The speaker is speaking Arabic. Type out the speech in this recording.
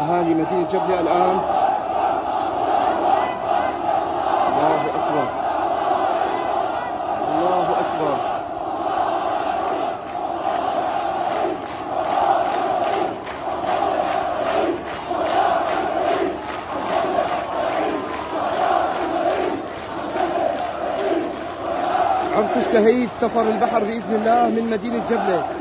أهالي مدينة جبلة الآن. الله أكبر، الله أكبر. عرس الشهيد سفر البحر بإذن الله من مدينة جبلة.